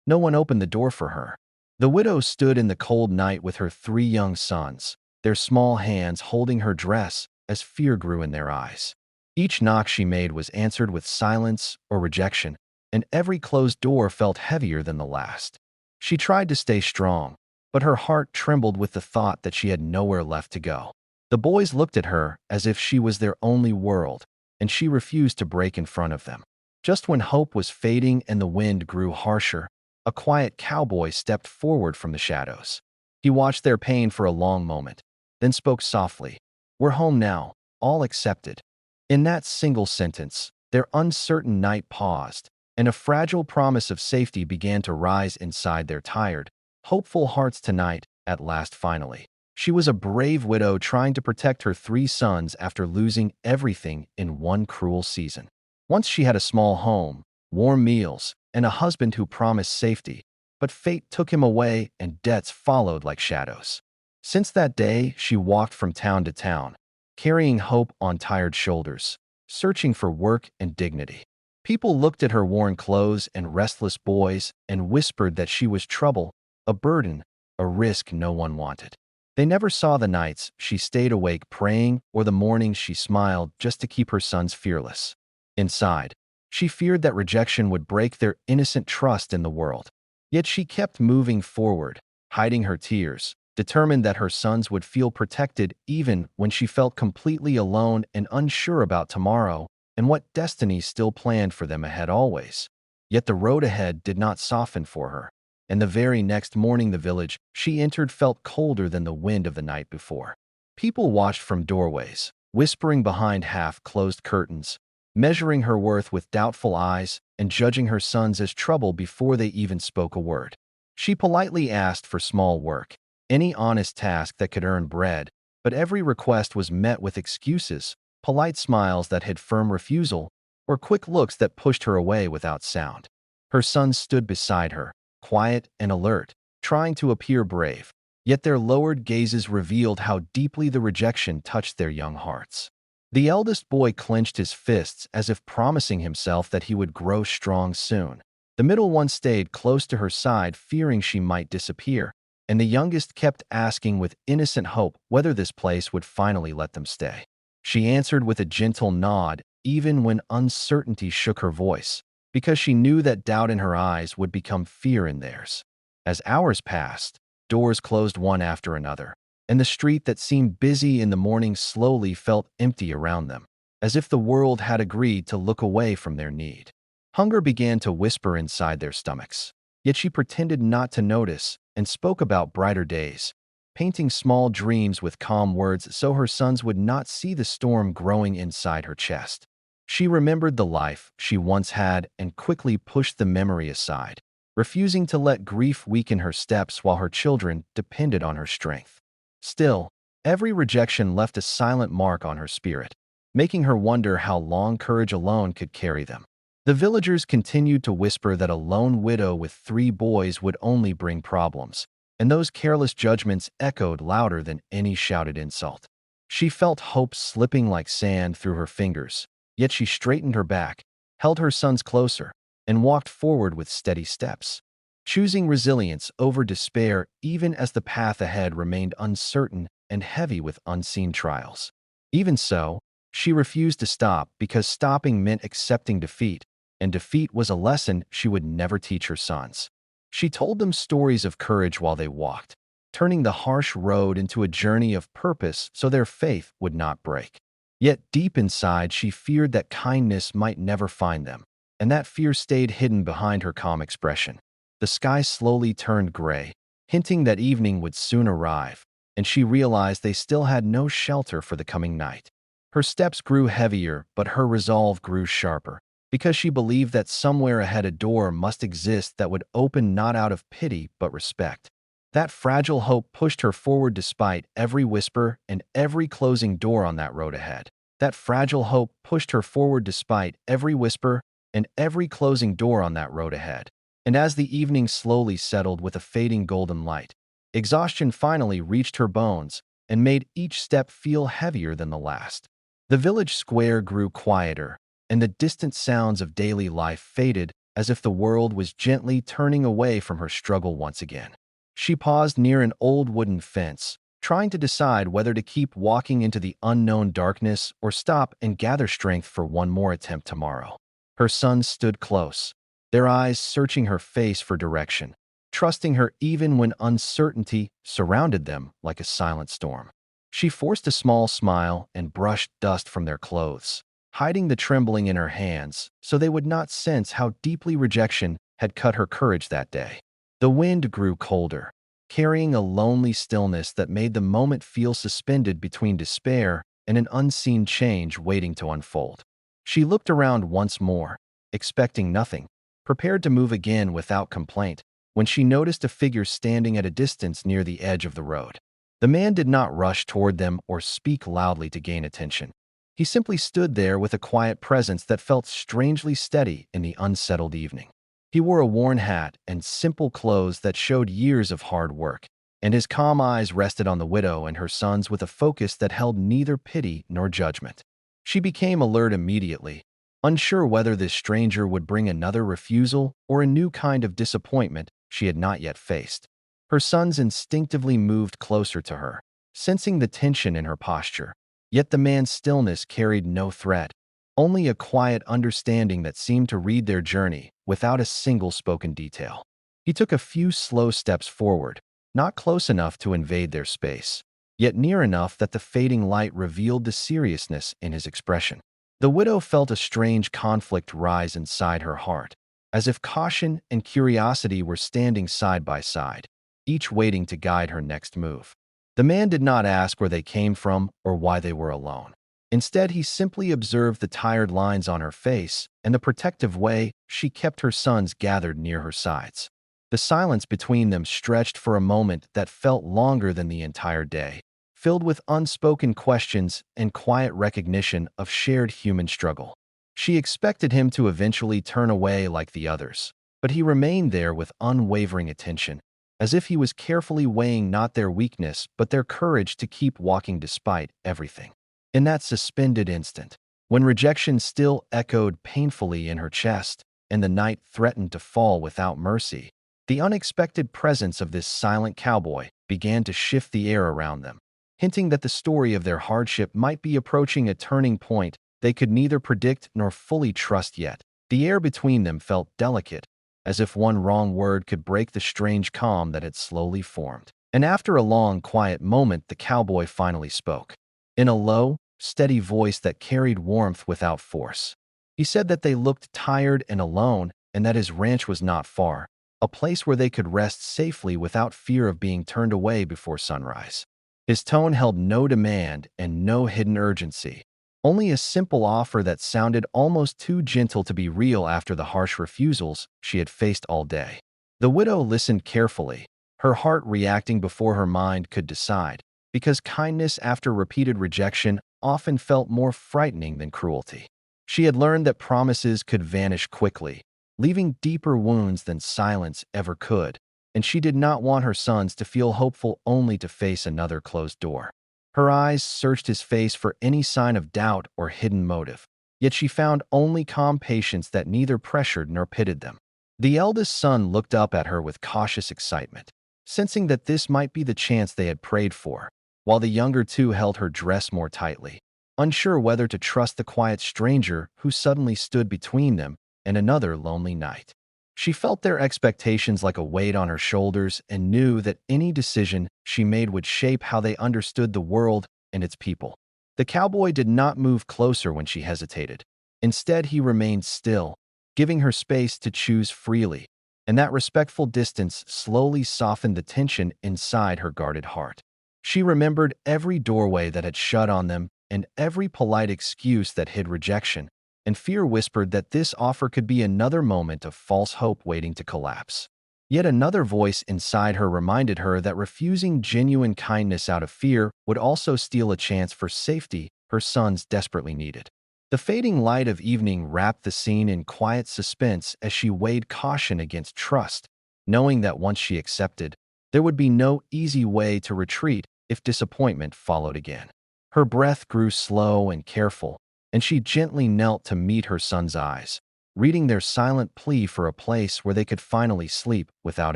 No one opened the door for her. The widow stood in the cold night with her 3 young sons, their small hands holding her dress as fear grew in their eyes. Each knock she made was answered with silence or rejection, and every closed door felt heavier than the last. She tried to stay strong, but her heart trembled with the thought that she had nowhere left to go. The boys looked at her as if she was their only world, and she refused to break in front of them. Just when hope was fading and the wind grew harsher, a quiet cowboy stepped forward from the shadows. He watched their pain for a long moment, then spoke softly. "We're home now, all accepted." In that single sentence, their uncertain night paused, and a fragile promise of safety began to rise inside their tired, hopeful hearts tonight, at last finally. She was a brave widow trying to protect her 3 sons after losing everything in one cruel season. Once she had a small home, warm meals, and a husband who promised safety, but fate took him away and debts followed like shadows. Since that day, she walked from town to town, carrying hope on tired shoulders, searching for work and dignity. People looked at her worn clothes and restless boys and whispered that she was trouble, a burden, a risk no one wanted. They never saw the nights she stayed awake praying or the mornings she smiled just to keep her sons fearless. Inside, she feared that rejection would break their innocent trust in the world. Yet she kept moving forward, hiding her tears, determined that her sons would feel protected even when she felt completely alone and unsure about tomorrow and what destiny still planned for them ahead always. Yet the road ahead did not soften for her, and the very next morning the village she entered felt colder than the wind of the night before. People watched from doorways, whispering behind half-closed curtains, measuring her worth with doubtful eyes and judging her sons as trouble before they even spoke a word. She politely asked for small work, any honest task that could earn bread, but every request was met with excuses, polite smiles that hid firm refusal, or quick looks that pushed her away without sound. Her sons stood beside her, quiet and alert, trying to appear brave, yet their lowered gazes revealed how deeply the rejection touched their young hearts. The eldest boy clenched his fists as if promising himself that he would grow strong soon. The middle one stayed close to her side, fearing she might disappear, and the youngest kept asking with innocent hope whether this place would finally let them stay. She answered with a gentle nod, even when uncertainty shook her voice, because she knew that doubt in her eyes would become fear in theirs. As hours passed, doors closed one after another, and the street that seemed busy in the morning slowly felt empty around them, as if the world had agreed to look away from their need. Hunger began to whisper inside their stomachs, yet she pretended not to notice and spoke about brighter days, painting small dreams with calm words so her sons would not see the storm growing inside her chest. She remembered the life she once had and quickly pushed the memory aside, refusing to let grief weaken her steps while her children depended on her strength. Still, every rejection left a silent mark on her spirit, making her wonder how long courage alone could carry them. The villagers continued to whisper that a lone widow with 3 boys would only bring problems, and those careless judgments echoed louder than any shouted insult. She felt hope slipping like sand through her fingers, yet she straightened her back, held her sons closer, and walked forward with steady steps, choosing resilience over despair even as the path ahead remained uncertain and heavy with unseen trials. Even so, she refused to stop because stopping meant accepting defeat, and defeat was a lesson she would never teach her sons. She told them stories of courage while they walked, turning the harsh road into a journey of purpose so their faith would not break. Yet deep inside, she feared that kindness might never find them, and that fear stayed hidden behind her calm expression. The sky slowly turned gray, hinting that evening would soon arrive, and she realized they still had no shelter for the coming night. Her steps grew heavier, but her resolve grew sharper, because she believed that somewhere ahead a door must exist that would open not out of pity but respect. That fragile hope pushed her forward despite every whisper and every closing door on that road ahead. That fragile hope pushed her forward despite every whisper and every closing door on that road ahead. And as the evening slowly settled with a fading golden light, exhaustion finally reached her bones and made each step feel heavier than the last. The village square grew quieter, and the distant sounds of daily life faded as if the world was gently turning away from her struggle once again. She paused near an old wooden fence, trying to decide whether to keep walking into the unknown darkness or stop and gather strength for one more attempt tomorrow. Her sons stood close, their eyes searching her face for direction, trusting her even when uncertainty surrounded them like a silent storm. She forced a small smile and brushed dust from their clothes, hiding the trembling in her hands so they would not sense how deeply rejection had cut her courage that day. The wind grew colder, carrying a lonely stillness that made the moment feel suspended between despair and an unseen change waiting to unfold. She looked around once more, expecting nothing, prepared to move again without complaint, when she noticed a figure standing at a distance near the edge of the road. The man did not rush toward them or speak loudly to gain attention. He simply stood there with a quiet presence that felt strangely steady in the unsettled evening. He wore a worn hat and simple clothes that showed years of hard work, and his calm eyes rested on the widow and her sons with a focus that held neither pity nor judgment. She became alert immediately, unsure whether this stranger would bring another refusal or a new kind of disappointment she had not yet faced. Her sons instinctively moved closer to her, sensing the tension in her posture. Yet the man's stillness carried no threat, only a quiet understanding that seemed to read their journey without a single spoken detail. He took a few slow steps forward, not close enough to invade their space, yet near enough that the fading light revealed the seriousness in his expression. The widow felt a strange conflict rise inside her heart, as if caution and curiosity were standing side by side, each waiting to guide her next move. The man did not ask where they came from or why they were alone. Instead, he simply observed the tired lines on her face and the protective way she kept her sons gathered near her sides. The silence between them stretched for a moment that felt longer than the entire day, filled with unspoken questions and quiet recognition of shared human struggle. She expected him to eventually turn away like the others, but he remained there with unwavering attention, as if he was carefully weighing not their weakness but their courage to keep walking despite everything. In that suspended instant, when rejection still echoed painfully in her chest and the night threatened to fall without mercy, the unexpected presence of this silent cowboy began to shift the air around them, hinting that the story of their hardship might be approaching a turning point they could neither predict nor fully trust yet. The air between them felt delicate, as if one wrong word could break the strange calm that had slowly formed. And after a long, quiet moment, the cowboy finally spoke. In a low, steady voice that carried warmth without force. He said that they looked tired and alone and that his ranch was not far, a place where they could rest safely without fear of being turned away before sunrise. His tone held no demand and no hidden urgency, only a simple offer that sounded almost too gentle to be real after the harsh refusals she had faced all day. The widow listened carefully, her heart reacting before her mind could decide, because kindness after repeated rejection often felt more frightening than cruelty. She had learned that promises could vanish quickly, leaving deeper wounds than silence ever could, and she did not want her sons to feel hopeful only to face another closed door. Her eyes searched his face for any sign of doubt or hidden motive, yet she found only calm patience that neither pressured nor pitted them. The eldest son looked up at her with cautious excitement, sensing that this might be the chance they had prayed for, while the younger two held her dress more tightly, unsure whether to trust the quiet stranger who suddenly stood between them and another lonely night. She felt their expectations like a weight on her shoulders and knew that any decision she made would shape how they understood the world and its people. The cowboy did not move closer when she hesitated. Instead, he remained still, giving her space to choose freely, and that respectful distance slowly softened the tension inside her guarded heart. She remembered every doorway that had shut on them and every polite excuse that hid rejection, and fear whispered that this offer could be another moment of false hope waiting to collapse. Yet another voice inside her reminded her that refusing genuine kindness out of fear would also steal a chance for safety her sons desperately needed. The fading light of evening wrapped the scene in quiet suspense as she weighed caution against trust, knowing that once she accepted, there would be no easy way to retreat if disappointment followed again. Her breath grew slow and careful, and she gently knelt to meet her son's eyes, reading their silent plea for a place where they could finally sleep without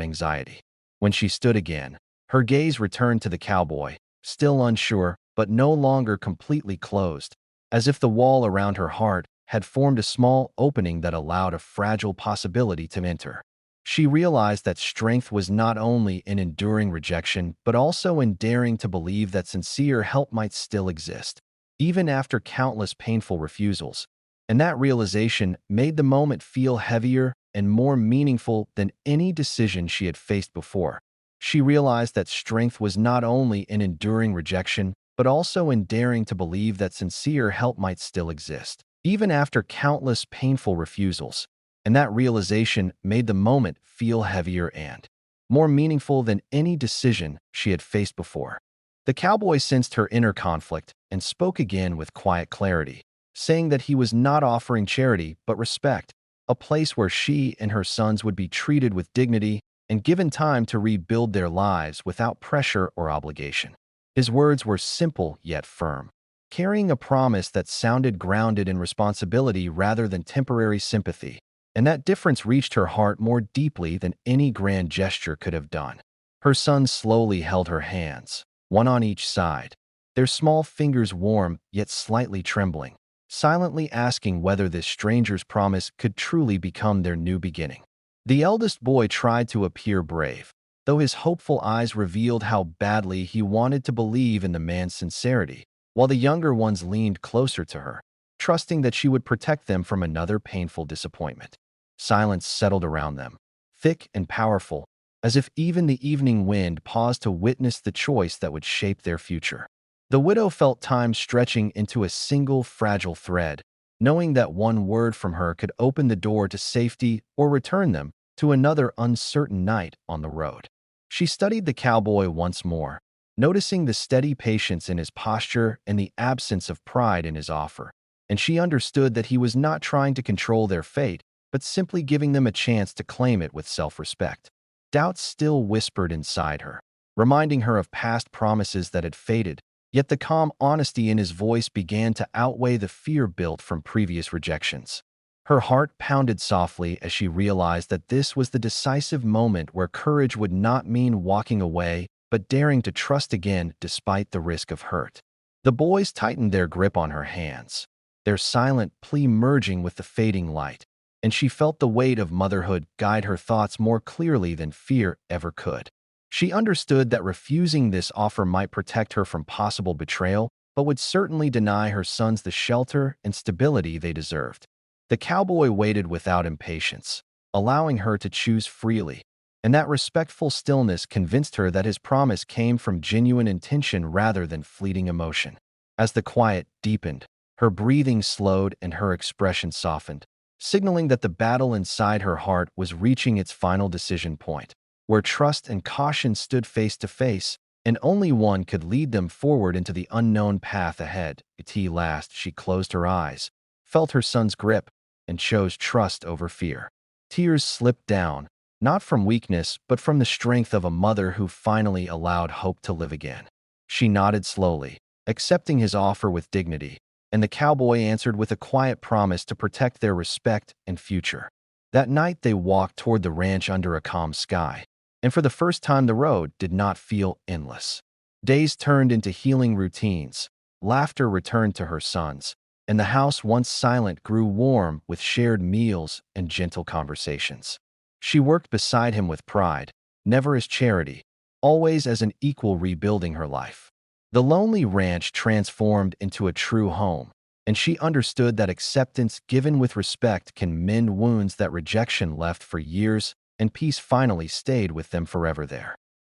anxiety. When she stood again, her gaze returned to the cowboy, still unsure but no longer completely closed, as if the wall around her heart had formed a small opening that allowed a fragile possibility to enter. She realized that strength was not only in enduring rejection, but also in daring to believe that sincere help might still exist, even after countless painful refusals. And that realization made the moment feel heavier and more meaningful than any decision she had faced before. She realized that strength was not only in enduring rejection, but also in daring to believe that sincere help might still exist, even after countless painful refusals. And that realization made the moment feel heavier and more meaningful than any decision she had faced before. The cowboy sensed her inner conflict and spoke again with quiet clarity, saying that he was not offering charity but respect, a place where she and her sons would be treated with dignity and given time to rebuild their lives without pressure or obligation. His words were simple yet firm, carrying a promise that sounded grounded in responsibility rather than temporary sympathy. And that difference reached her heart more deeply than any grand gesture could have done. Her sons slowly held her hands, one on each side, their small fingers warm yet slightly trembling, silently asking whether this stranger's promise could truly become their new beginning. The eldest boy tried to appear brave, though his hopeful eyes revealed how badly he wanted to believe in the man's sincerity, while the younger ones leaned closer to her, trusting that she would protect them from another painful disappointment. Silence settled around them, thick and powerful, as if even the evening wind paused to witness the choice that would shape their future. The widow felt time stretching into a single fragile thread, knowing that one word from her could open the door to safety or return them to another uncertain night on the road. She studied the cowboy once more, noticing the steady patience in his posture and the absence of pride in his offer, and she understood that he was not trying to control their fate, but simply giving them a chance to claim it with self-respect. Doubts still whispered inside her, reminding her of past promises that had faded, yet the calm honesty in his voice began to outweigh the fear built from previous rejections. Her heart pounded softly as she realized that this was the decisive moment where courage would not mean walking away, but daring to trust again despite the risk of hurt. The boys tightened their grip on her hands, their silent plea merging with the fading light, and she felt the weight of motherhood guide her thoughts more clearly than fear ever could. She understood that refusing this offer might protect her from possible betrayal, but would certainly deny her sons the shelter and stability they deserved. The cowboy waited without impatience, allowing her to choose freely, and that respectful stillness convinced her that his promise came from genuine intention rather than fleeting emotion. As the quiet deepened, her breathing slowed and her expression softened, signaling that the battle inside her heart was reaching its final decision point, where trust and caution stood face to face, and only one could lead them forward into the unknown path ahead. At last, she closed her eyes, felt her son's grip, and chose trust over fear. Tears slipped down, not from weakness, but from the strength of a mother who finally allowed hope to live again. She nodded slowly, accepting his offer with dignity, and the cowboy answered with a quiet promise to protect their respect and future. That night they walked toward the ranch under a calm sky, and for the first time the road did not feel endless. Days turned into healing routines, laughter returned to her sons, and the house once silent grew warm with shared meals and gentle conversations. She worked beside him with pride, never as charity, always as an equal rebuilding her life. The lonely ranch transformed into a true home, and she understood that acceptance given with respect can mend wounds that rejection left for years, and peace finally stayed with them forever there.